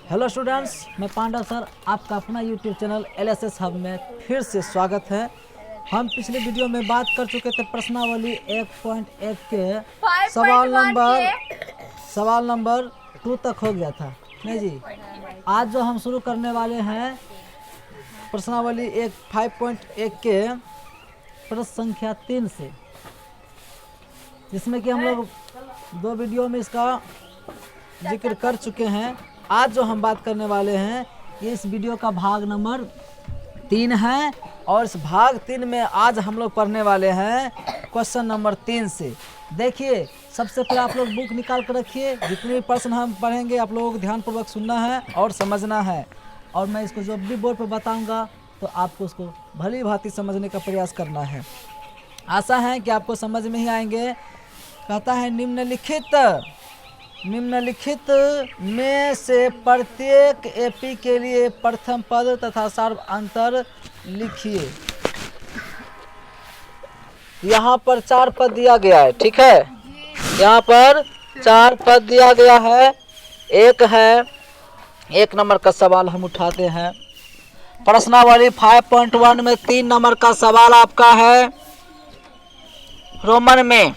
Hello students, मैं Pandav sir आपका अपना यूट्यूब चैनल LSS हब में फिर से स्वागत है। हम पिछले वीडियो में बात कर चुके थे प्रश्नावली 1.1 के सवाल नंबर 2 तक हो गया था नहीं जी। आज जो हम शुरू करने वाले हैं प्रश्नावली 5.1 के प्रश्न संख्या 3 से, जिसमें कि हम लोग 2 वीडियो में इसका जिक्र कर चुके हैं। आज जो हम बात करने वाले हैं ये इस वीडियो का भाग नंबर 3 है, और इस भाग 3 में आज हम लोग पढ़ने वाले हैं क्वेश्चन नंबर 3 से। देखिए, सबसे पहले आप लोग बुक निकाल कर रखिए। जितने भी प्रश्न हम पढ़ेंगे आप लोगों को ध्यानपूर्वक सुनना है और समझना है, और मैं इसको जब भी बोर्ड पर बताऊंगा तो आपको उसको भली भांति समझने का प्रयास करना है। आशा है कि आपको समझ में ही आएंगे। कहता है निम्नलिखित में से प्रत्येक एपी के लिए प्रथम पद तथा सार्व अंतर लिखिए। यहाँ पर 4 पद दिया गया है, ठीक है। यहाँ पर 4 पद दिया गया है। एक नंबर का सवाल हम उठाते हैं। प्रश्नावली 5.1 में 3 नंबर का सवाल आपका है। रोमन में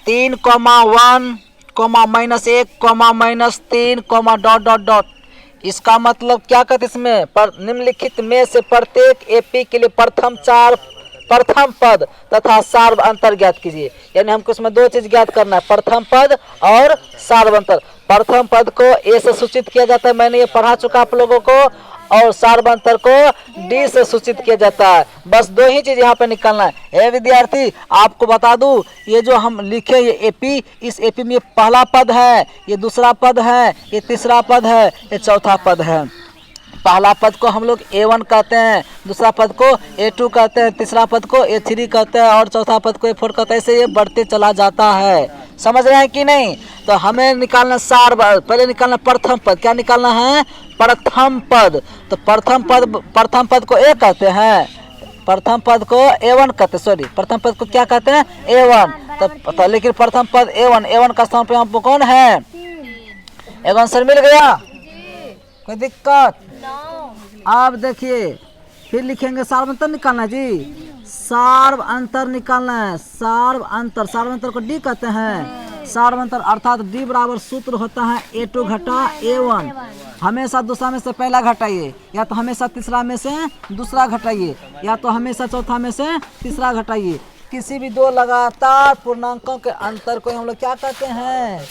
3,1, -1, -3, ... इसका मतलब क्या कहते इसमें निम्नलिखित में से प्रत्येक एपी के लिए प्रथम पद तथा सार्व अंतर ज्ञात कीजिए। यानी हमको इसमें 2 चीज ज्ञात करना है, प्रथम पद और सार्व अंतर। प्रथम पद को ए से सूचित किया जाता है, मैंने ये पढ़ा चुका आप लोगों को, और सार्व अंतर को डी से सूचित किया जाता है। बस 2 ही चीज यहाँ पे निकालना है। विद्यार्थी, आपको बता दूं, ये जो हम लिखे ये एपी, इस एपी में पहला पद है, ये दूसरा पद है, ये तीसरा पद है, ये चौथा पद है। पहला पद को हम लोग A1 कहते हैं, दूसरा पद को A2 कहते हैं, तीसरा पद को A3 कहते हैं, और चौथा पद को A4 कहते हैं। ऐसे ये बढ़ते चला जाता है। समझ रहे हैं कि नहीं? तो हमें निकालना पहले निकालना प्रथम पद। क्या निकालना है? प्रथम पद। तो प्रथम पद को A कहते हैं, प्रथम पद को A1 कहते हैं। सॉरी, प्रथम पद को क्या कहते हैं? A1। तो लेकिन प्रथम पद A1 का स्थान पे यहाँ पर कौन है? एक आंसर मिल गया, कोई दिक्कत? अब देखिए, फिर लिखेंगे सार्व अंतर निकालना है जी। सार्व अंतर निकालना है। सार्व अंतर को डी कहते हैं। सार्व अंतर अर्थात डी बराबर सूत्र होता है A2 घटा A1। हमेशा दूसरा में से पहला घटाइए, या तो हमेशा तीसरा में से दूसरा घटाइए, या तो हमेशा चौथा में से तीसरा घटाइए। किसी भी 2 लगातार पूर्णांकों के अंतर को हम लोग क्या कहते हैं?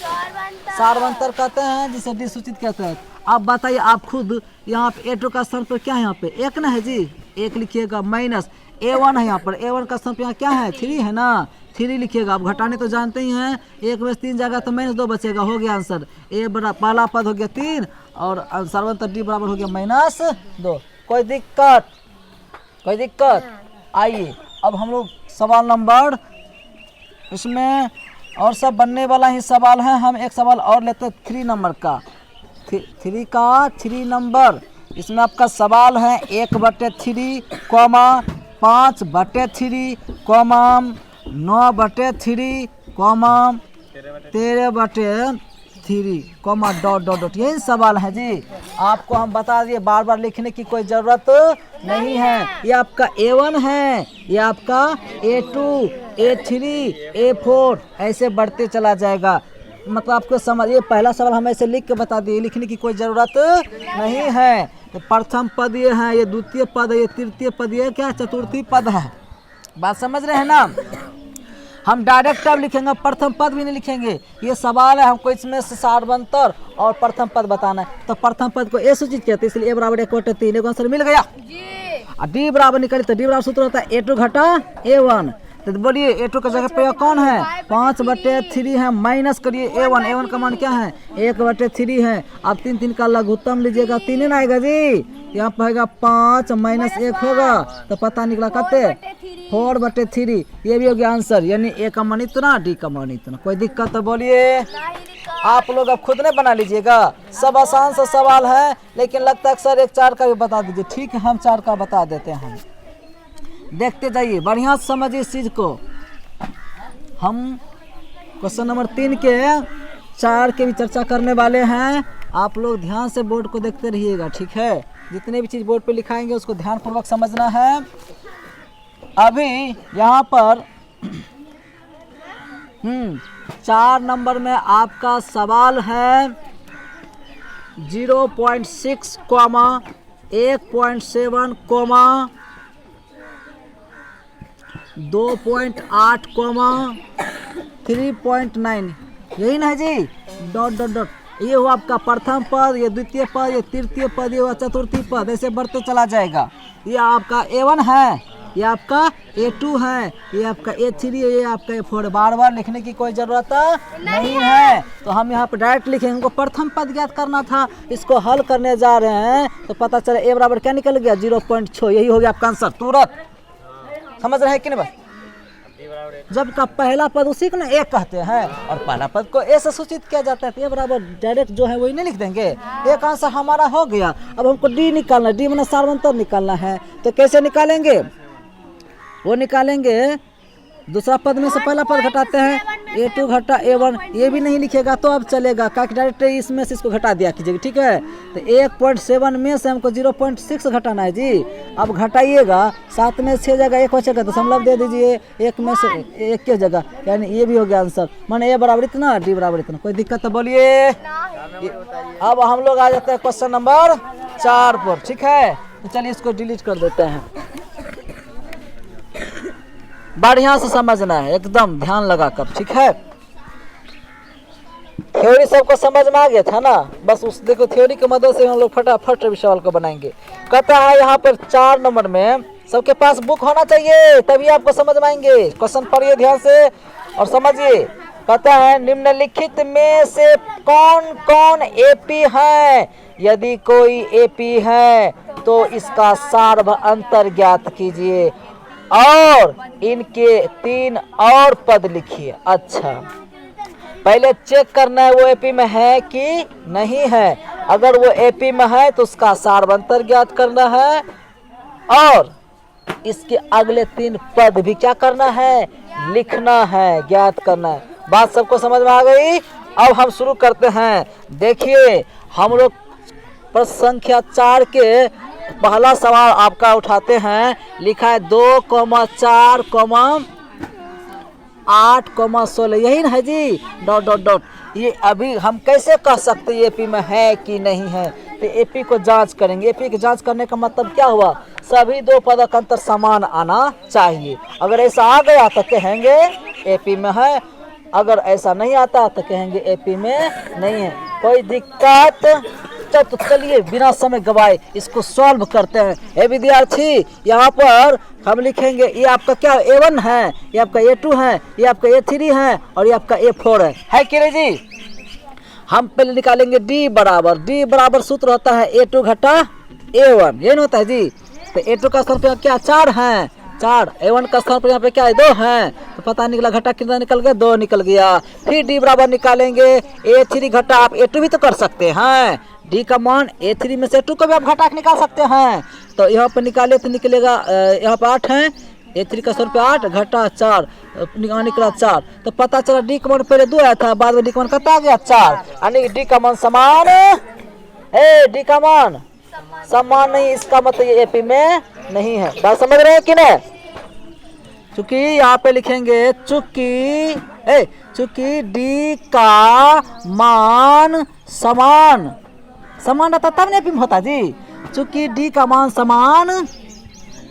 सार्व अंतर कहते हैं, जिसे डी सूचित कहते हैं। अब बताइए आप खुद, यहाँ पे A2 का स्थान पर क्या है? यहाँ पे 1 ना है जी, 1 लिखिएगा, माइनस A1 है। यहाँ पर A1 का स्थान पर यहाँ क्या है? 3 है ना, 3 लिखिएगा। आप घटाने तो जानते ही हैं, 1 में 3 जाएगा तो -2 बचेगा। हो गया आंसर। पहला पद हो गया 3, और सर्वांतर डी बराबर हो गया -2। कोई दिक्कत? आइए, अब हम लोग सवाल नंबर, इसमें और सब बनने वाला ही सवाल है। हम एक सवाल और लेते हैं 3 नंबर का। 3 नंबर, इसमें आपका सवाल है 1/3, 5/3, 9/3, 13/3, ... यही सवाल है जी। आपको हम बता दिए, बार बार लिखने की कोई ज़रूरत नहीं है। ये आपका A1 है, ये आपका A2, A3, A4, ऐसे बढ़ते चला जाएगा। मतलब आपको समझ, ये पहला सवाल हम ऐसे लिख के बता दिए, लिखने की कोई ज़रूरत नहीं है। तो प्रथम पद ये है, ये द्वितीय पद है, ये तृतीय पद, ये क्या चतुर्थी पद है। बात समझ रहे हैं ना? हम डायरेक्ट अब लिखेंगे, प्रथम पद भी नहीं लिखेंगे। ये सवाल है, हमको इसमें से सार्वंतर और प्रथम पद बताना है। तो प्रथम पद को A सूचित कहते हैं, इसलिए A बराबर 1/3। एक आंसर मिल गया। डी बराबर निकालिए, तो डी बराबर सूत्र होता है A2 घटा A1। तो बोलिए A2 का जगह पे कौन है? 5/3 है, माइनस करिए A1 का मान क्या है? 1/3 है। अब 3 का लघुत्तम लीजिएगा, 3 ना आएगा जी। यहाँ पर होगा 5 - 1 होगा, तो पता निकला कहते 4/3। ये भी हो गया आंसर। यानी A का मान इतना, डी का मान इतना। कोई दिक्कत तो बोलिए। आप लोग अब खुद ने बना लीजिएगा। सब आसान सा सवाल है, लेकिन लगता है सर एक 4 का भी बता दीजिए। ठीक है, हम 4 का बता देते हैं। देखते जाइए, बढ़िया से समझिए इस चीज को। हम क्वेश्चन नंबर 3 के 4 के भी चर्चा करने वाले हैं। आप लोग ध्यान से बोर्ड को देखते रहिएगा, ठीक है। जितने भी चीज़ बोर्ड पे लिखाएंगे उसको ध्यानपूर्वक समझना है। अभी यहाँ पर 4 नंबर में आपका सवाल है 0.6, 1.7, 2.8, 3.9, यही ना है जी। डॉट डॉट डॉट, ये हुआ आपका प्रथम पद, ये द्वितीय पद, ये तृतीय पद, ये हुआ चतुर्थी पद, ऐसे बढ़ते चला जाएगा। ये आपका A1 है, ये आपका A2 है, ये आपका A3 है, ये आपका A4। बार बार लिखने की कोई ज़रूरत नहीं है। तो हम यहाँ पे डायरेक्ट लिखेंगे। हमको प्रथम पद ज्ञात करना था, इसको हल करने जा रहे हैं तो पता चला A बराबर क्या निकल गया 0.6। यही हो गया आपका आंसर तुरंत। समझ रहे हैं कि नहीं? बस जब का पहला पद उसी को ना A कहते हैं और पहला पद को A से सूचित किया जाता है तो A बराबर डायरेक्ट जो है वही नहीं लिख देंगे। एक आंसर हमारा हो गया। अब हमको D निकालना है, D माने सार्वंतर निकालना है। तो कैसे निकालेंगे? वो निकालेंगे दूसरा पद में से पहला पद घटाते हैं, A2 घटा A1। ये भी नहीं लिखेगा तो अब चलेगा, क्या डायरेक्ट इसमें से इसको घटा दिया कीजिएगा, ठीक है। तो 1.7 में से हमको 0.6 घटाना है जी। अब घटाइएगा, 7 में 6 जगह 1 बचेगा तो दशमलव दे दीजिए, 1 में से 1 की जगह, यानी ये भी हो गया आंसर। माने A बराबर इतना, D बराबर इतना। कोई दिक्कत तो बोलिए। अब हम लोग आ जाते हैं क्वेश्चन नंबर 4 पर, ठीक है। तो चलिए इसको डिलीट कर देते हैं। बढ़िया से समझना है, एकदम ध्यान लगाकर, ठीक है। थ्योरी सबको समझ में आ गया था ना? बस उस देखो थ्योरी की मदद से हम लोग फटाफट सवाल को बनाएंगे। कहता है यहाँ पर 4 नंबर में सबके पास बुक होना चाहिए, तभी आपको समझ में आएंगे। क्वेश्चन पढ़िए ध्यान से और समझिए। कहता है निम्नलिखित में से कौन कौन AP है? यदि कोई AP है तो इसका सार्व अंतर ज्ञात कीजिए और इनके 3 और पद लिखिए। अच्छा, पहले चेक करना है वो AP में है कि नहीं है। अगर वो AP में है तो उसका सार्वंतर ज्ञात करना है और इसके अगले 3 पद भी क्या करना है? लिखना है, ज्ञात करना है। बात सबको समझ में आ गई? अब हम शुरू करते हैं। देखिए हम लोग प्रश्न संख्या 4 के पहला सवाल आपका उठाते हैं। लिखा है 2,4,8,16, यही ना है जी। Dot dot dot. ये अभी हम कैसे कह सकते हैं AP में है कि नहीं है? तो AP को जांच करेंगे। AP की जांच करने का मतलब क्या हुआ? सभी 2 पद का अंतर समान आना चाहिए। अगर ऐसा आ गया तो कहेंगे AP में है, अगर ऐसा नहीं आता तो कहेंगे AP में नहीं है। कोई दिक्कत? तो चलिए बिना समय गवाए इसको सॉल्व करते हैं। ए विद्यार्थी, यहाँ पर हम लिखेंगे ये आपका क्या A1 है, ये आपका A2 है, ये आपका A3 है और ये आपका A4 है कि नहीं जी? हम पहले निकालेंगे D बराबर सूत्र होता है A2 घटा A1, ये नहीं होता है जी। तो A2 का स्थान पे क्या 4 है, 4। A1 का स्थान पर यहाँ पे क्या है 2 है। तो पता निकला घटा कितना निकल गया? 2 निकल गया। फिर D बराबर निकालेंगे A3 घटा, आप A2 भी तो कर सकते हैं। D का मान A3 में से 2 को भी आप घटा के निकाल सकते हैं। तो यहाँ पर निकाले तो निकलेगा, यहाँ पर 8 है, A3 का स्थान पे 8 घटा 4 निकला 4। तो पता चला D का मान पहले 2 आया था, बाद में D का मान कितना आ गया 4, यानी D का मान समान है। D का मान समान नहीं, इसका मतलब ये AP में नहीं है। बात समझ रहे हैं कि नहीं? चूंकि यहाँ पे लिखेंगे चूंकि D का मान समान रहता तब नहीं AP में होता जी। चूंकि D का मान समान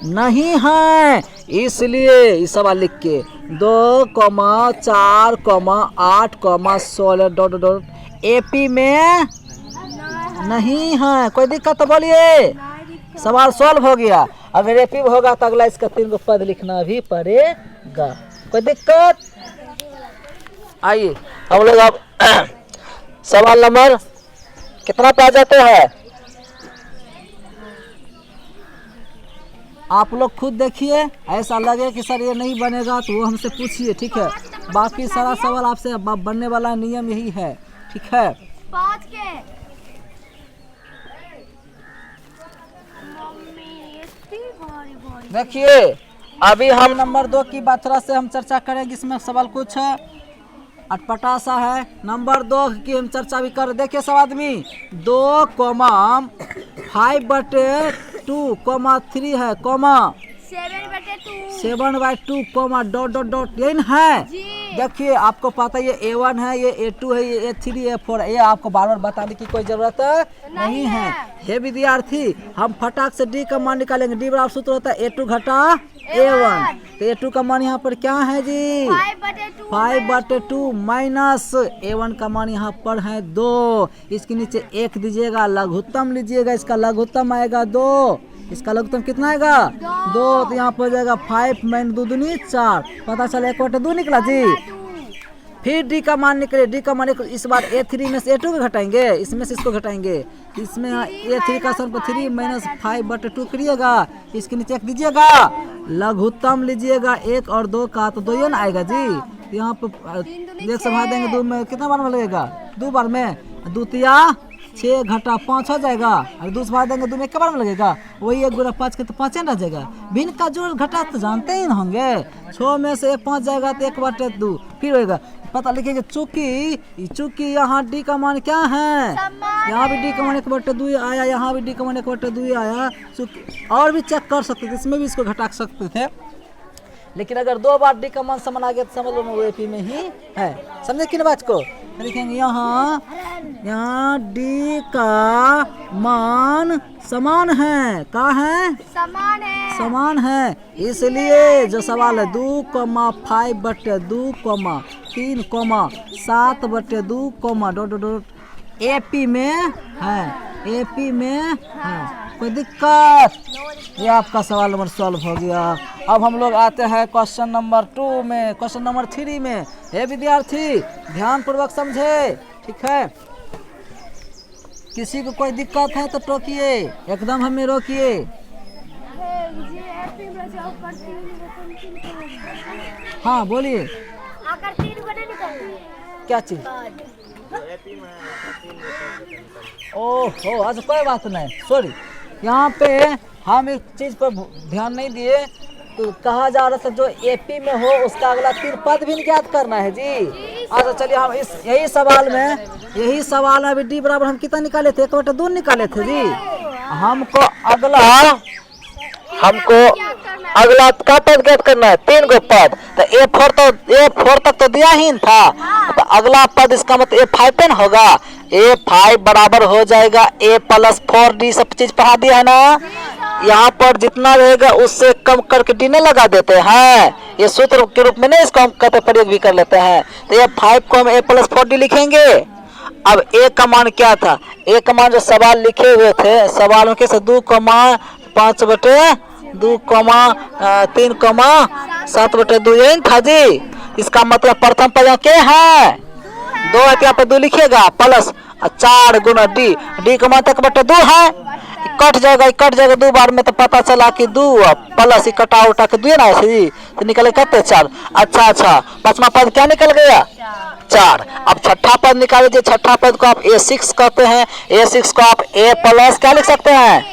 नहीं है इसलिए इस सवाल लिख के 2,4,8,16 डॉट डॉट AP में नहीं है। कोई दिक्कत तो बोलिए। सवाल सॉल्व हो गया। अगर AP में होगा तो अगला इसका 3 को पद लिखना भी पड़ेगा। कोई दिक्कत? आइए हम लोग अब सवाल नंबर कितना पे आ जाते हैं? आप लोग खुद देखिए, ऐसा लगे कि सर ये नहीं बनेगा तो वो हमसे पूछिए, ठीक है। बाकी सारा सवाल आपसे बनने वाला नियम यही है, ठीक है। देखिए अभी हम नंबर 2 की बात से हम चर्चा करेंगे। इसमें सवाल कुछ अटपटा सा है। नंबर 2 की हम चर्चा भी कर, देखिए सब आदमी 2,5/2, 3 है, 7/2, डॉट डॉट डॉट, यही ना है। देखिए आपको पता है ये A1 है, ये A2 है, ये A3 A4, ये आपको बार बार बताने की कोई जरूरत नहीं है। हे विद्यार्थी, हम फटाक से D का मान निकालेंगे। D बराबर सूत्र होता है A2 घटा A1। तो A2 का मान यहाँ पर क्या है जी? 5/2 माइनस A1 का मान यहाँ पर है 2। इसके नीचे 1 दीजिएगा, लघुत्तम लीजिएगा, इसका लघुत्तम आएगा 2। इसका लघुत्तम कितना आएगा? 2। तो यहाँ पर जाएगा 5 - 2 दूनी 4, पता चला 1/2 निकला जी। फिर D का मान निकले, D का मान इस बार A3 में से A2 को घटाएंगे, इसमें से इसको घटाएंगे, इसमें A3 का स्थान पर 3 - 5/2 करिएगा, इसके नीचे 1 दीजिएगा, लघुत्तम लीजिएगा 1 और 2 का, तो 2 ना आएगा जी। यहाँ पर देख समझा देंगे, 2 में कितना बार में लगेगा? 2 बार में, 2 तिया 6 घटा 5 हो जाएगा, और 2 से भाग देंगे 2 में एक बार में लगेगा, वही 1 गुना 5 के तो 5 रह जाएगा। भिन्न का जोड़ घटा तो जानते ही होंगे, 6 में से 1 5 जाएगा तो 1/2 फिर होएगा। पता लिखेंगे चूंकि यहाँ D का मान क्या है, यहाँ भी D का मान 1/2 आया, यहाँ भी D का मान 1/2 आया। और भी चेक कर सकते थे, इसमें भी इसको घटा सकते थे, लेकिन अगर 2 बार D का मान समान आ गया तो समझ लो वो AP में ही है। समझे कि ना बात को? लिखेंगे यहाँ D का मान समान है, का है? समान है। इसलिए जो सवाल है 2,5/2, 3, 7/2, डॉट डॉट डॉट, AP में है, AP में है। कोई दिक्कत? ये आपका सवाल नंबर सॉल्व हो गया। अब हम लोग आते हैं क्वेश्चन नंबर 2 में, क्वेश्चन नंबर 3 में। हे विद्यार्थी ध्यान पूर्वक समझे, ठीक है? किसी को कोई दिक्कत है तो टोकिए, एकदम हमें रोकिए। हाँ बोलिए। क्या चीज? ओहो, अच्छा कोई बात नहीं, सॉरी। यहाँ पे हम एक चीज पर ध्यान नहीं दिए, तो कहा जा रहा था जो AP में हो उसका अगला 3 पद भी ज्ञात करना है जी। अच्छा चलिए, हम इस यही सवाल में अभी D बराबर हम कितना निकाले थे? 1/2 निकाले थे जी। हमको अगला का पद ज्ञात करना है, 3 गो पद। तो A4 तक तो दिया ही था, तो अगला पद इसका मतलब A5 होगा। A5 बराबर हो जाएगा A + 4D, सब चीज पढ़ा दिया है ना। यहाँ पर जितना रहेगा उससे कम करके D ने लगा देते हैं, ये सूत्र के रूप में नहीं इसको हम कहते प्रयोग भी कर लेते हैं। तो A5 को हम A + 4D लिखेंगे। अब A का मान क्या था? A का मान जो सवाल लिखे हुए थे, सवाल में कैसे 2,5/2, 3,7/2 यही था जी। इसका मतलब प्रथम पद क्या है? 2 है, यहाँ पे 2 लिखिएगा, प्लस 4 गुना D का मान 1/2 है। कट जाएगा 2 बार में, तो पता चला कि 2 प्लस कटा उठा के 2 ना जी, तो निकले कहते 4। अच्छा, 5वां पद क्या निकल गया? 4। अब छठा पद निकालिए। छठा पद को आप A6 कहते हैं। A6 को आप A प्लस क्या लिख सकते हैं?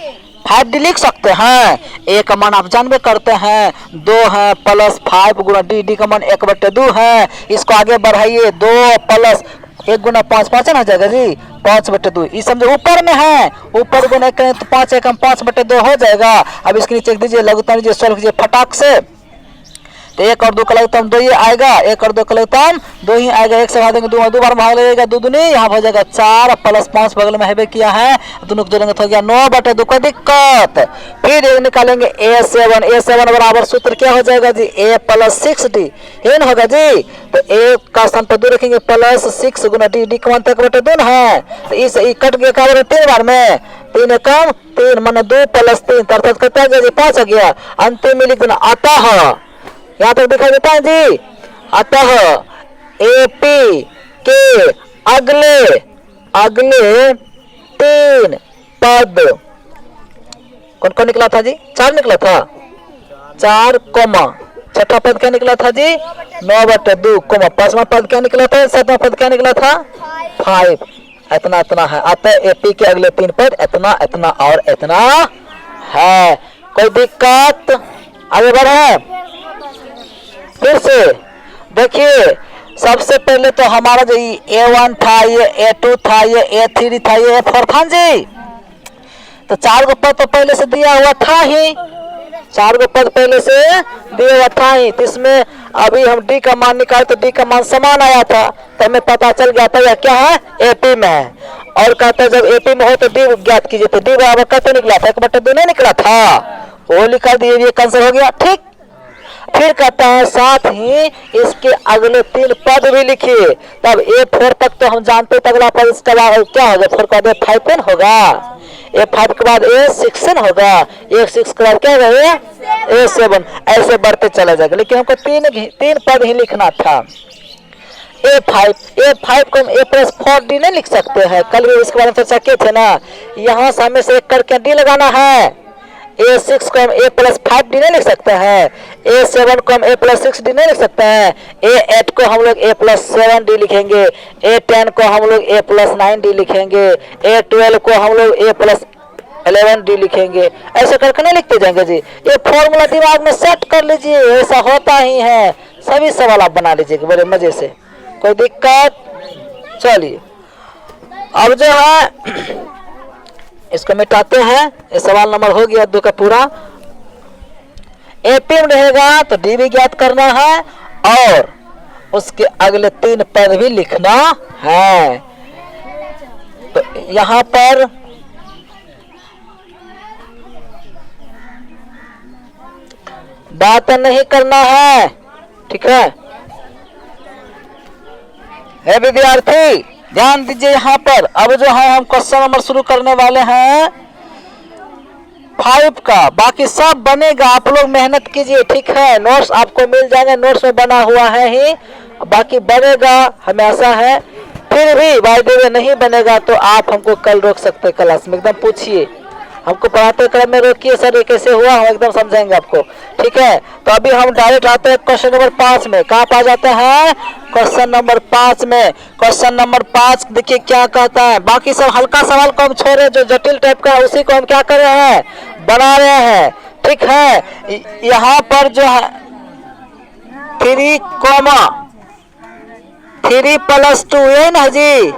5D लिख सकते हैं। A का मान आप जानबे करते हैं 2 है, प्लस 5 गुना D का मान 1/2 है। इसको आगे बढ़ाइए, 2 प्लस 1 गुना 5, 5 ना जाएगा जी, 5/2। इस समझो ऊपर में है, ऊपर गुना करें तो 5 एकम 5/2 हो जाएगा। अब इसके नीचे दीजिए, लघुत्तम लीजिए, सॉल्व कीजिए फटाक से। तो 1 और 2 का लघुत्तम 2 ही आएगा, 1 और 2 का लघुत्तम 2 ही आएगा। 1 से भाग देंगे 2 बार भाग लगेगा, 2 दूनी यहाँ हो जाएगा 4 प्लस 5 बगल में है किया है, दोनों को जोड़ेंगे तो हो गया 9/2। कोई दिक्कत? फिर एक निकालेंगे A7 बराबर सूत्र क्या हो जाएगा जी? A + 6D, ये ना होगा जी। तो A का स्थान पर 2 रखेंगे, प्लस 6 गुना D का मान 1/2 है। तो इस कट गया 3 बार में, 3 एकम 3 मान 2 प्लस 3 अर्थात कितना गया जी? 5 आ गया। अंतिम में लिख देना अतः, यहाँ तक दिखाई देता है जी। अतः AP के अगले 3 पद कौन निकला था जी? 4 निकला था। 4, छठा पद क्या निकला था जी? 9/2, 5वां पद क्या निकला था? 7वां पद क्या निकला था? 5। इतना है। अतः AP के अगले 3 पद इतना और इतना है। कोई दिक्कत? आगे बढ़े। फिर से देखिए, सबसे पहले तो हमारा जो A1 था, ये A2 था, ये A3 था, ये A4 था जी। तो 4 गो पद तो पहले से दिया हुआ था ही, 4 गो पद पहले से दिया हुआ था ही। तो इसमें अभी हम डी का मान निकाले तो डी का मान समान आया था, तो हमें पता चल गया था यह क्या है, एपी में है। और कहते हैं जब एपी में हो तो डी ज्ञात कीजिए, तो डी बराबर कहते निकला था, 1/2 नहीं निकला था, वो लिखा दिए, ये कैंसिल हो गया। ठीक, फिर कहता है साथ ही इसके अगले 3 पद भी लिखिए। तब A4 तक तो हम जानते हैं, अगला पद इसके बाद क्या होगा, फिर का A5 होगा, A5 के बाद A6 होगा, A6 के बाद क्या होगा, A7, ऐसे बढ़ते चला जाएगा। लेकिन हमको 3 पद ही लिखना था। A5 को हम A+4D नहीं लिख सकते हैं, कल भी इसके बारे में चर्चा किए थे ना। यहाँ से हमें से एक करके D लगाना है। A6 को हम A+5D नहीं लिख सकते हैं, A7 को हम A+6D नहीं लिख सकते हैं, A8 को हम लोग A+7D लिखेंगे, A10 को हम लोग A+9D लिखेंगे, A12 को हम लोग A+11D लिखेंगे। ऐसे करके नहीं लिखते जाएंगे जी। ये फॉर्मूला दिमाग में सेट कर लीजिए, ऐसा होता ही है। सभी सवाल आप बना लीजिएगा बड़े मजे से, कोई दिक्कत। चलिए अब जो है इसको मिटाते हैं। ये सवाल नंबर हो गया 2 का पूरा। एपी में रहेगा तो डी भी ज्ञात करना है और उसके अगले 3 पद भी लिखना है। तो यहां पर बात नहीं करना है, ठीक है। विद्यार्थी ध्यान दीजिए यहाँ पर। अब जो है हम क्वेश्चन नंबर शुरू करने वाले हैं 5 का। बाकी सब बनेगा, आप लोग मेहनत कीजिए, ठीक है। नोट्स आपको मिल जाएंगे, नोट्स में बना हुआ है ही, बाकी बनेगा, हमें आशा है। फिर भी बाय द वे नहीं बनेगा तो आप हमको कल रोक सकते हैं, क्लास में एकदम पूछिए, हमको पढ़ाते क्रम में रोकिए, सर ये कैसे हुआ, हम एकदम समझाएंगे आपको, ठीक है। तो अभी हम डायरेक्ट आते हैं क्वेश्चन नंबर 5 में। कहाँ पा जाते हैं, क्वेश्चन नंबर 5 में। क्वेश्चन नंबर 5 देखिए क्या कहता है। बाकी सब हल्का सवाल को हम छोड़े, जो जटिल टाइप का है उसी को हम क्या कर रहे हैं, बना रहे हैं, ठीक है। यहाँ पर जो है 3, 3 + 2 ये ना जी,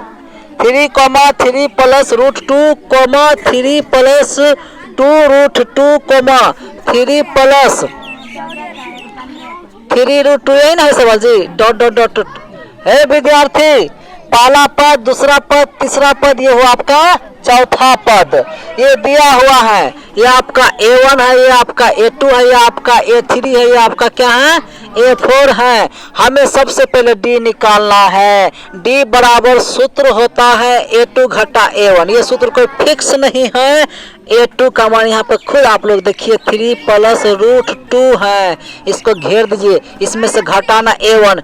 3, 3 + √2, 3 + 2√2, 3 + 3√2 यही ना है सवाल जी, डॉट। हे विद्यार्थी, पहला पद, दूसरा पद, तीसरा पद, ये हुआ आपका चौथा पद। ये दिया हुआ है, ये आपका A1 है, ये आपका A2 है, ये आपका A3 है, ये आपका क्या है, A4 है। हमें सबसे पहले D निकालना है। D बराबर सूत्र होता है A2 घटा A1। ये सूत्र कोई फिक्स नहीं है। A2 का मान यहाँ पे खुद आप लोग देखिए 3 + √2 है, इसको घेर दीजिए, इसमें से घटाना A1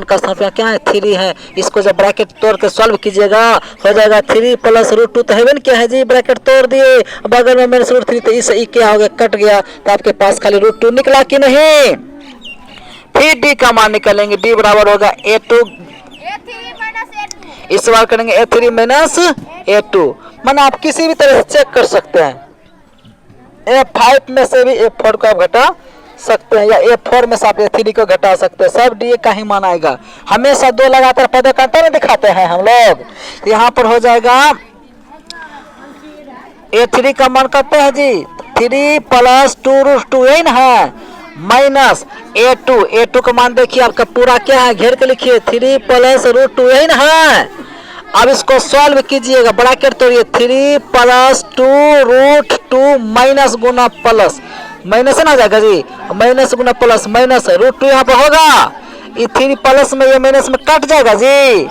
का संख्या क्या है, 3 है। इसको जब ब्रैकेट तोड़ के सॉल्व कीजिएगा हो जाएगा 3 + √2 तो हेवन क्या है जी, ब्रैकेट तोड़ दिए, बगल में -√3 तो इस क्या हो गया, कट गया, तो आपके पास खाली √2 निकला कि नहीं। फिर D का मान निकालेंगे, D बराबर होगा A2, इस बार करेंगे A3 - A2। माना आप किसी भी तरह से चेक कर सकते हैं। A5 में से भी A4 को आप घटा सकते हैं, या A4 में से आप A3 को घटा सकते हैं, सब D का ही मान आएगा। हमेशा 2 लगातार पद कांटे में दिखाते हैं हम लोग। यहाँ पर हो जाएगा A3 का मान कहते हैं जी 3 + 2√2 यही ना है, माइनस A2 का मान देखिए आपका पूरा क्या है, घेर के लिखिए 3 + √2 यही ना है। अब इसको सॉल्व कीजिएगा, ब्रैकेट तोड़िए, 3 + 2√2 माइनस गुना प्लस, माइनस ना जाएगा जी, माइनस गुना प्लस, माइनस √2 यहाँ पर होगा, ये 3 प्लस में ये माइनस में कट जाएगा जी।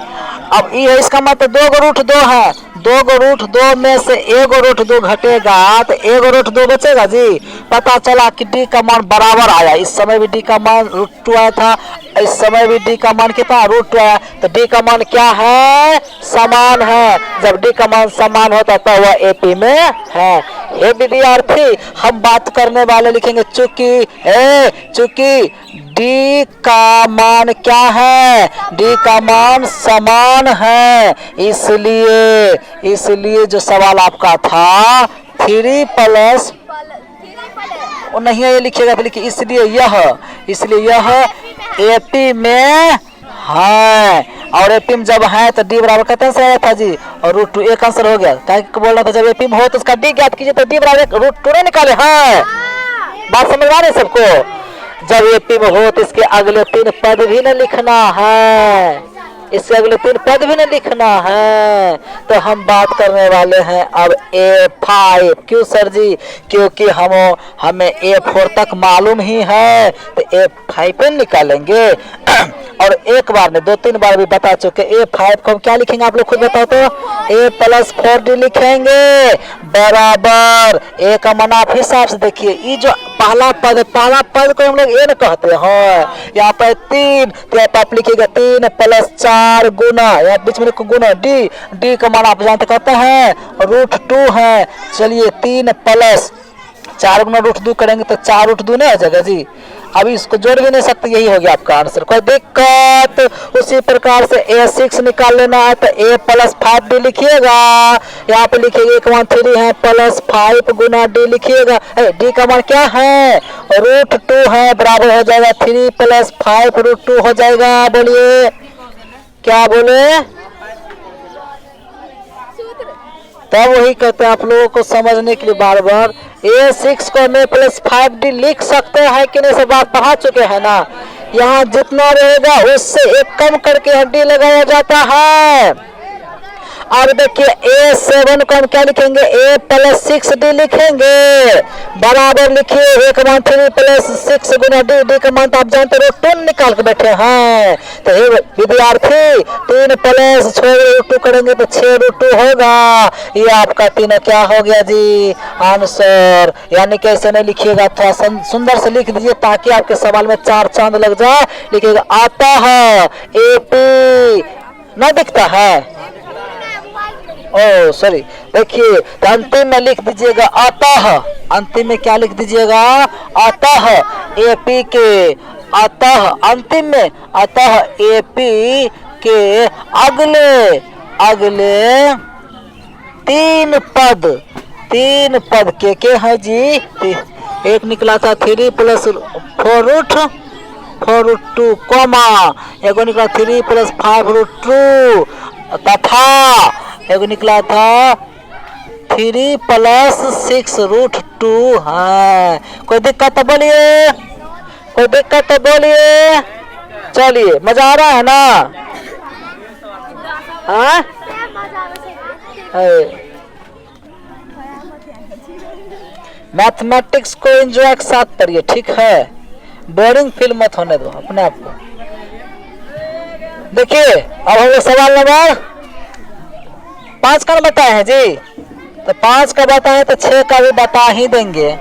अब ये इसका मतलब 2 गो √2 है, 2 गो √2 में से 1 गो √2 घटेगा तो 1 गो √2 बचेगा जी। पता चला कि D का मान बराबर आया, इस समय भी D का मान √2 आया था, इस समय भी D का मान कितना √2 आया, तो D का मान क्या है, समान है। जब D का मान समान होता है तो वह AP में है। हे विद्यार्थी, हम बात करने वाले लिखेंगे चूंकि D का मान क्या है, D का मान समान है, इसलिए जो सवाल आपका था 3 + नहीं है, ये लिखिएगा तो लिखिए इसलिए यह AP में है, और एपी में जब है तो डी बराबर कितने से आया था जी, और रूट 2 एक आंसर हो गया। क्या बोल रहा था, जब एपी में हो तो उसका डी ज्ञात कीजिए, तो डी बराबर रूट 2 नहीं निकाले हैं। बात समझ आ रही सबको? जब एपी में हो तो इसके अगले 3 पद भी न लिखना है, इससे अगले 3 पद भी नहीं लिखना है। तो हम बात करने वाले हैं अब A5। क्यों सर जी? क्योंकि हमें A4 तक मालूम ही है, तो A5 निकालेंगे। और एक बार नहीं 2-3 बार भी बता चुके। A5 को हम क्या लिखेंगे, आप लोग खुद बताओ तो। A + 4D लिखेंगे बराबर A का मनाफ हिसाब से देखिए, ये जो पहला पद को हम लोग A न कहते हैं। यहाँ पर 3, तो यहाँ पर आप लिखिएगा 3 + 4 गुना, यहाँ बीच में गुना डी का मान आप जानते कहते हैं रूट 2 है। चलिए 3 + 4 गुना रूट 2 करेंगे तो 4 रूट 2 नहीं आ जाएगा जी। अभी इसको जोड़ भी नहीं सकते, यही हो गया आपका आंसर। कोई दिक्कत? उसी प्रकार से A6 निकाल लेना है, तो A + 5D लिखिएगा। यहाँ पे लिखिएगा 113 है + 5 गुना D लिखिएगा। D का मान क्या है, रूट 2 है, बराबर हो जाएगा 3 + 5 रूट 2 हो जाएगा। बोलिए क्या बोले? तब वही कहते हैं आप लोगों को समझने के लिए बार बार A6 को में + 5D लिख सकते हैं कि नहीं, सब बात पढ़ा चुके हैं ना। यहाँ जितना रहेगा उससे एक कम करके डी लगाया जाता है। और देखिए A7 को हम क्या लिखेंगे, A + 6D लिखेंगे बराबर लिखिए 113 + 6 गुना डी का मान तो आप जानते हो, रूट 2 निकाल के बैठे हैं। तो ये विद्यार्थी 3 + 6 रूट 2 करेंगे तो 6 रूट 2 होगा। ये आपका 3 क्या हो गया जी, आंसर। यानी कैसे नहीं लिखिएगा, थोड़ा सुंदर से लिख दीजिए ताकि आपके सवाल में 4 चांद लग जाए। लिखिएगा आता है AP, ना दिखता है, ओ सॉरी। देखिए तो अंतिम में लिख दीजिएगा आता है, अंतिम में क्या लिख दीजिएगा, आता है AP के, आता है अंतिम में, आता है AP के अगले 3 पद के हैं जी। एक निकला था 3 + 4 रूट 2 कॉमा, एक निकला 3 + 5 रूट 2 तथा एक निकला था 3 + 6 रूट 2 है। कोई दिक्कत तो बोलिए, कोई दिक्कत तो बोलिए। चलिए मजा आ रहा है ना? हाँ मैथमेटिक्स को एंजॉय के साथ पढ़िए, ठीक है? बोरिंग फील मत होने दो अपने आप को। देखिए अब हम लोग सवाल नंबर 5 का बताए हैं जी, तो 5 का बताए तो 6 का भी बता ही देंगे।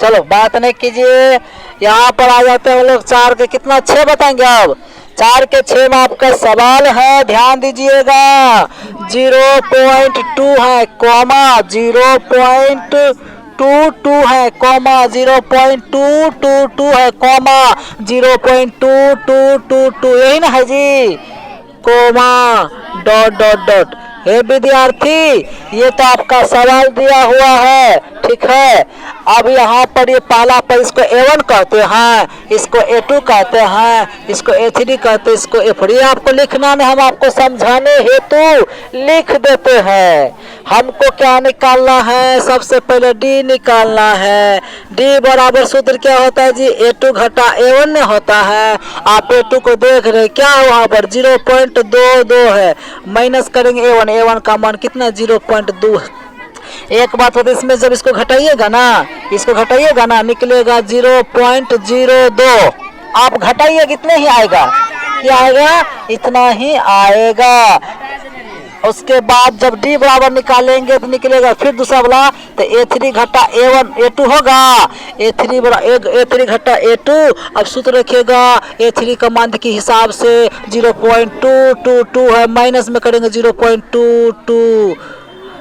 चलो बात नहीं कीजिए, यहाँ पर आ जाते हैं हम लोग 4 के कितना 6 बताएंगे। अब 4 के 6 में आपका सवाल है, ध्यान दीजिएगा। 0.2 है कॉमा 0.22 है कॉमा 0.222 है कॉमा 0.2222, यही ना है जी, कॉमा डॉट। हे विद्यार्थी ये तो आपका सवाल दिया हुआ है, ठीक है? अब यहाँ पर ये पहला पर इसको A1 कहते हैं, इसको A2 कहते हैं, इसको A3 कहते हैं, इसको A4। आपको लिखना नहीं, हम आपको समझाने हेतु लिख देते हैं। हमको क्या निकालना है, सबसे पहले D निकालना है। D बराबर सूत्र क्या होता है जी, A2 घटा A1 नहीं होता है। आप A2 को देख रहे क्या वहाँ पर 0.22 है, माइनस करेंगे A1 का मान कितना 0.2। एक बात होती है इसमें, जब इसको घटाइएगा ना, निकलेगा 0.02। आप घटाइए कितने ही आएगा, क्या आएगा, इतना ही आएगा। उसके बाद जब D बराबर निकालेंगे तो निकलेगा फिर दूसरा वाला, तो A3 घटा A1 A2 होगा, A3 घटा A2। अब सूत्र रखिएगा A3 का मान के हिसाब से 0.222 है, माइनस में करेंगे 0.22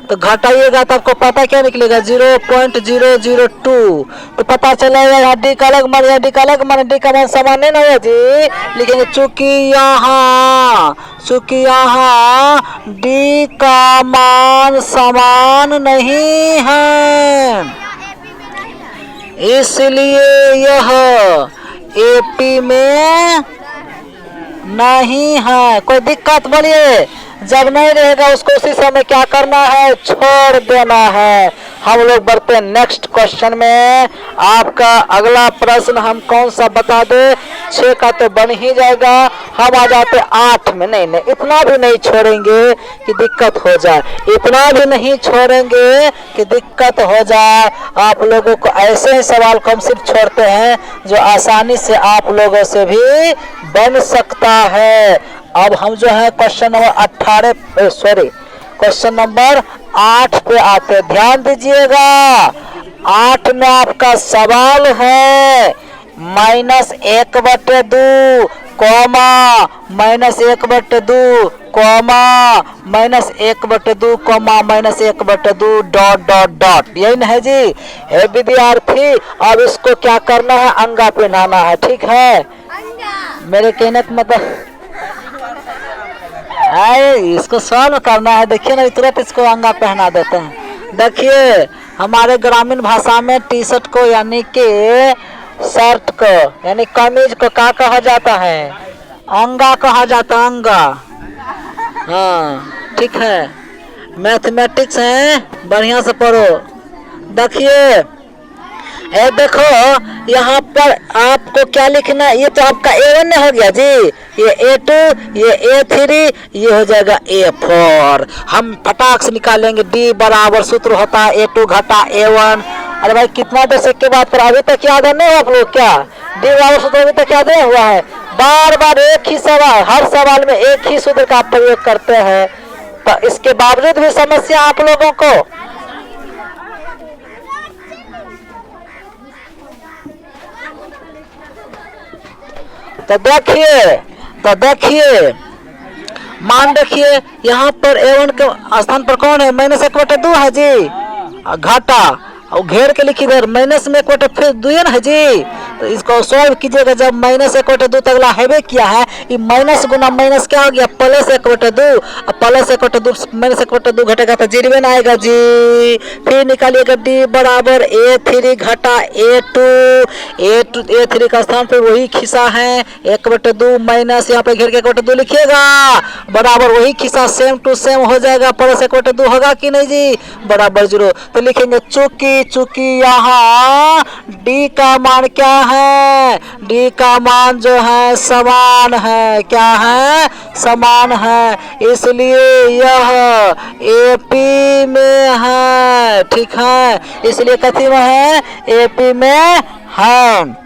तो घटाइएगा तो आपको पता क्या निकलेगा 0.002। तो पता चलेगा यहाँ डी का अलग मान, डी का अलग मान, डी का मान समान नहीं ना है जी। लिखेंगे चूंकि यहाँ डी का मान समान नहीं है इसलिए यह एपी में नहीं है। कोई दिक्कत बोलिए? जब नहीं रहेगा उसको उसी समय क्या करना है, छोड़ देना है। हम लोग बढ़ते हैं नेक्स्ट क्वेश्चन में। आपका अगला प्रश्न हम कौन सा बता दे? 6 का तो बन ही जाएगा, हम आ जाते 8 में। नहीं, इतना भी नहीं छोड़ेंगे कि दिक्कत हो जाए, इतना भी नहीं छोड़ेंगे कि दिक्कत हो जाए। आप लोगों को ऐसे ही सवाल को हम सिर्फ छोड़ते हैं जो आसानी से आप लोगों से भी बन सकता है। अब हम जो है क्वेश्चन नंबर 8 पे आते। ध्यान दीजिएगा, 8 में आपका सवाल है -1/2 comma -1/2 comma -1/2 comma -1/2 dot dot dot. यही ना है जी। हे विद्यार्थी, अब इसको क्या करना है, अंगा पहनाना है। ठीक है, मेरे कहने का मतलब इसको सॉल्व करना है। देखिए ना, तुरंत इसको अंगा पहना देते हैं। देखिए, हमारे ग्रामीण भाषा में टी शर्ट को यानी कि शर्ट को यानी कमीज को क्या कहा जाता है, अंगा कहा जाता है, अंगा। हाँ ठीक है, मैथमेटिक्स है, बढ़िया से पढ़ो। देखिए देखो यहाँ पर आपको क्या लिखना है, ये तो आपका A1 हो गया जी, ये A2, ये A3, ये हो जाएगा A4। हम फटाक से निकालेंगे D बराबर सूत्र होता है A2 घटा A1। अरे भाई कितना देर के बाद पर अभी तक याद है नहीं आप लोग क्या? D बराबर सूत्र अभी तक याद नहीं हुआ है? बार बार एक ही सवाल, हर सवाल में एक ही सूत्र का प्रयोग करते हैं, तो इसके बावजूद भी समस्या आप लोगों को। तो देखिए मान रखिए यहाँ पर A1 के स्थान पर कौन है, -1/2 है जी, घाटा और घेर के लिखी इधर -1/2 है जी। तो इसको सॉल्व कीजिएगा, जब -1/2 तगला हैवे किया है, ये माइनस गुना माइनस क्या हो गया, +1/2। +1/2 -1/2 घटेगा तो 0 में आएगा जी। फिर निकालिएगा D बराबर A3 घटा A2। A3 का स्थान पे वही खिस्सा है 1/2 माइनस यहाँ पे घेर के 1/2 लिखिएगा, बराबर वही खिस्सा सेम टू सेम हो जाएगा। +1/2 होगा कि नहीं जी, बराबर 0। तो लिखेंगे चूंकि यहाँ D का मान क्या है, D का मान जो है समान है, क्या है, समान है, इसलिए यह AP में है। ठीक है, इसलिए कथी में है, AP में है।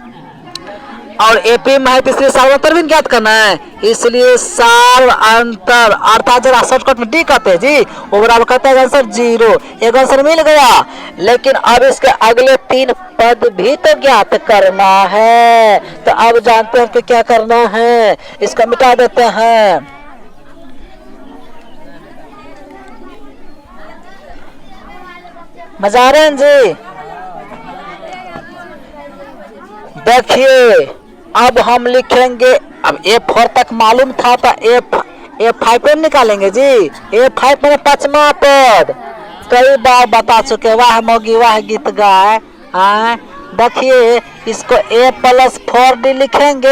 और एपी में है तो इसलिए सार्वंतर भी ज्ञात करना है, इसलिए सार्वंतर अर्थात जरा शॉर्टकट में डी कहते हैं जी, वो बराबर कहता है आंसर 0। एक आंसर मिल गया, लेकिन अब इसके अगले 3 पद भी तो ज्ञात करना है। तो अब जानते हैं कि क्या करना है, इसको मिटा देते हैं। मजा आ रहे हैं जी? देखिए अब हम लिखेंगे, अब A4 तक मालूम था तो A5 पे निकालेंगे जी। A5 में 5वां पद कई बार बता चुके, वाह मोगी वाह गीत गाए। देखिए इसको A+4D लिखेंगे।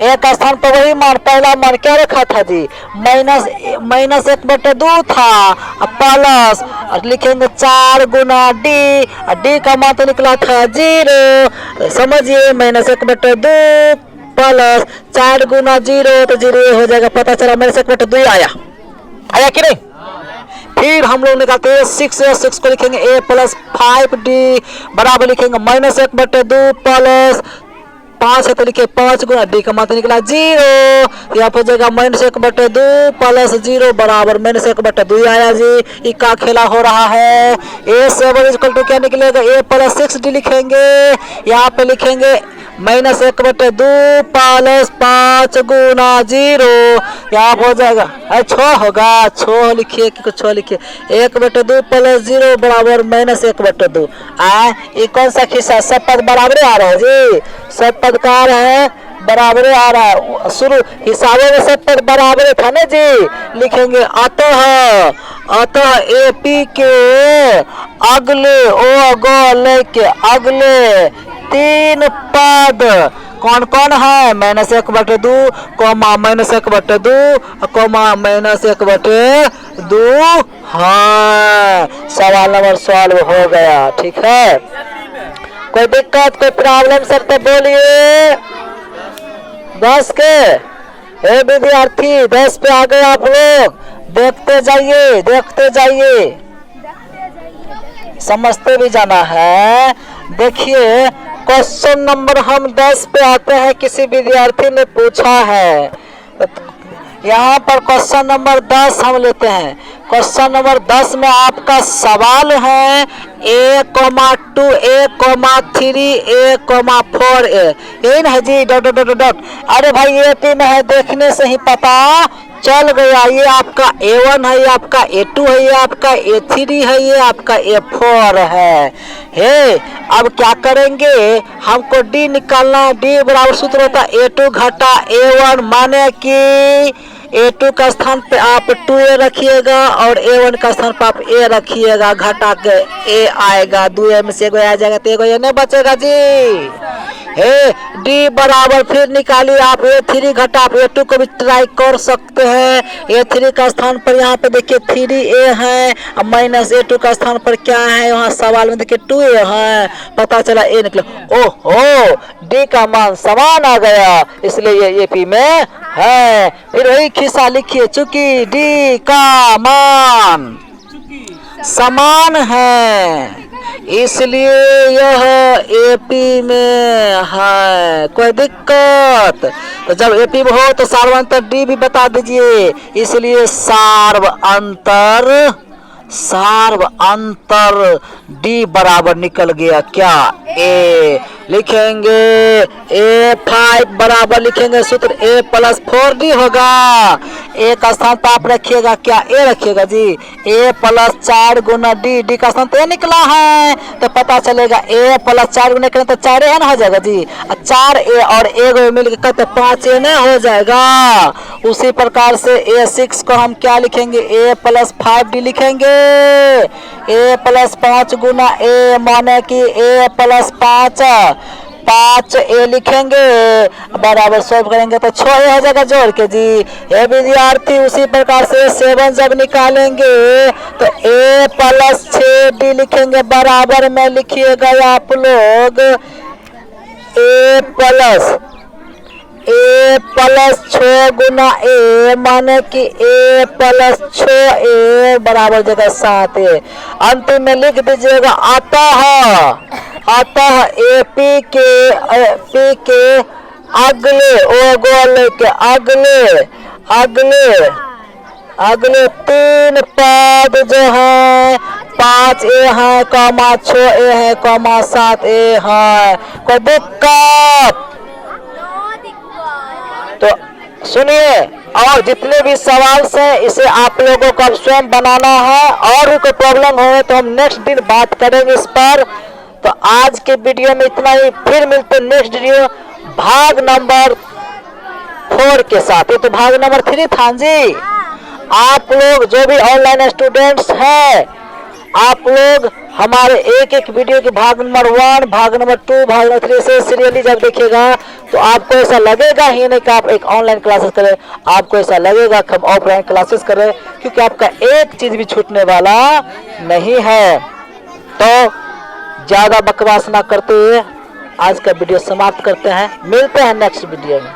एक स्थान पर वही मान, पहला मान क्या रखा था जी, -1/2 था, प्लस लिखेंगे 4 गुना D, D का मान तो निकला था 0। समझिए -1/2 प्लस 4 गुना 0 तो 0 हो जाएगा। पता चला -1/2 आया कि नहीं? फिर हम लोग निकालते हैं 6 को लिखेंगे A+5D बराबर लिखेंगे -1/2 प्लस 5 है तो लिखे 5 गुना D का मान तो निकला 0। यहाँ पर जगह -1/2 प्लस 0 बराबर -1/2 आया जी। ये का खेला हो रहा है। A7 = क्या निकलेगा, A+6D लिखेंगे। यहाँ पे लिखेंगे -1/2 प्लस 5 गुना 0, यहाँ हो जाएगा 6 होगा, 6 लिखिए कि कुछ 6 लिखिए। 1/2 प्लस 0 बराबर -1/2। ये कौन सा खिस्सा? सब पद बराबर आ रहा है जी, सब पद का आ रहा है, बराबर आ रहा है। शुरू हिसाबों में सब पद बराबर था ना जी। लिखेंगे अतः एपी के अगले के अगले 3 पद कौन कौन है? -1/2 -1/2 -1/2 हाँ, सवाल नंबर सॉल्व हो गया। ठीक है, कोई दिक्कत कोई प्रॉब्लम सर तो बोलिए। 10 के विद्यार्थी 10 पे आ गए आप लोग, देखते जाइए समझते भी जाना है। देखिए क्वेश्चन नंबर हम 10 पे आते हैं। किसी विद्यार्थी ने पूछा है, यहाँ पर क्वेश्चन नंबर 10 हम लेते हैं। क्वेश्चन नंबर 10 में आपका सवाल है A,2 A,3 A,4 यही ना है जी, डॉट डॉट डॉट डॉट। अरे भाई AP में है, देखने से ही पता चल गया। ये आपका A1 है, ये आपका A2 है, ये आपका A3 है, ये आपका A4 है। अब क्या करेंगे? हमको D निकालना है। D बराबर सूत्र होता है A2 घटा A1, माने कि A2 का स्थान पे आप 2A रखिएगा और A1 का स्थान पे आप A रखिएगा, घटा के A आएगा। 2A में से 1 आ जाएगा तो 1 नहीं बचेगा जी। D बराबर फिर निकालिए आप A3 घटा आप A2 को भी ट्राई कर सकते हैं। A3 का स्थान पर यहाँ पे देखिए 3A है, -A2 का स्थान पर क्या है? वहाँ सवाल में देखिए 2A है, पता चला A निकला। ओहो, D का मान समान आ गया, इसलिए ये AP में है। फिर वही खिस्सा लिखिए, चूंकि D का मान समान है इसलिए यह AP में है। कोई दिक्कत? तो जब AP में हो तो सार्व अंतर D भी बता दीजिए, इसलिए सार्व अंतर D बराबर निकल गया क्या? A लिखेंगे। A5 बराबर लिखेंगे, सूत्र A + 4D होगा। A का स्थान पर आप रखिएगा क्या? A रखिएगा जी। A + 4 गुना D का स्थान तो A निकला है, तो पता चलेगा A + 4 गुना करें तो 4A हो जाएगा जी। 4A और 1 मिलकर कहते 5A न हो जाएगा। उसी प्रकार से A6 को हम क्या लिखेंगे? A + 5D लिखेंगे। A + 5 गुना A माने कि A + 5A लिखेंगे, बराबर सॉल्व करेंगे तो 6A हो जाएगा जोड़ के जी। ये विद्यार्थी उसी प्रकार से 7 जब निकालेंगे तो A + 6D लिखेंगे, बराबर में लिखिएगा आप लोग A + 6 गुना A माने कि A + 6A बराबर जगह 7A। अंतिम में लिख दीजिएगा अतः AP के अगले 3 पद जो है 5A है, 6A है, 7A है। कोई दिक्कत? तो सुनिए, और जितने भी सवाल से इसे आप लोगों को अब स्वयं बनाना है, और भी कोई प्रॉब्लम हो तो हम नेक्स्ट दिन बात करेंगे इस पर। तो आज के वीडियो में इतना ही, फिर मिलते नेक्स्ट वीडियो भाग नंबर 4 के साथ। ये तो भाग नंबर 3 था जी। आप लोग जो भी ऑनलाइन स्टूडेंट्स हैं, आप लोग हमारे एक वीडियो के भाग नंबर 1, भाग नंबर 2, भाग नंबर 3 से सीरियली जब देखिएगा तो आपको ऐसा लगेगा ही नहीं कि आप एक ऑनलाइन क्लासेस करें, आपको ऐसा लगेगा कि हम ऑफलाइन क्लासेस करें, क्योंकि आपका एक चीज भी छूटने वाला नहीं है। तो ज्यादा बकवास ना करते हुए आज का वीडियो समाप्त करते हैं। मिलते हैं नेक्स्ट वीडियो में।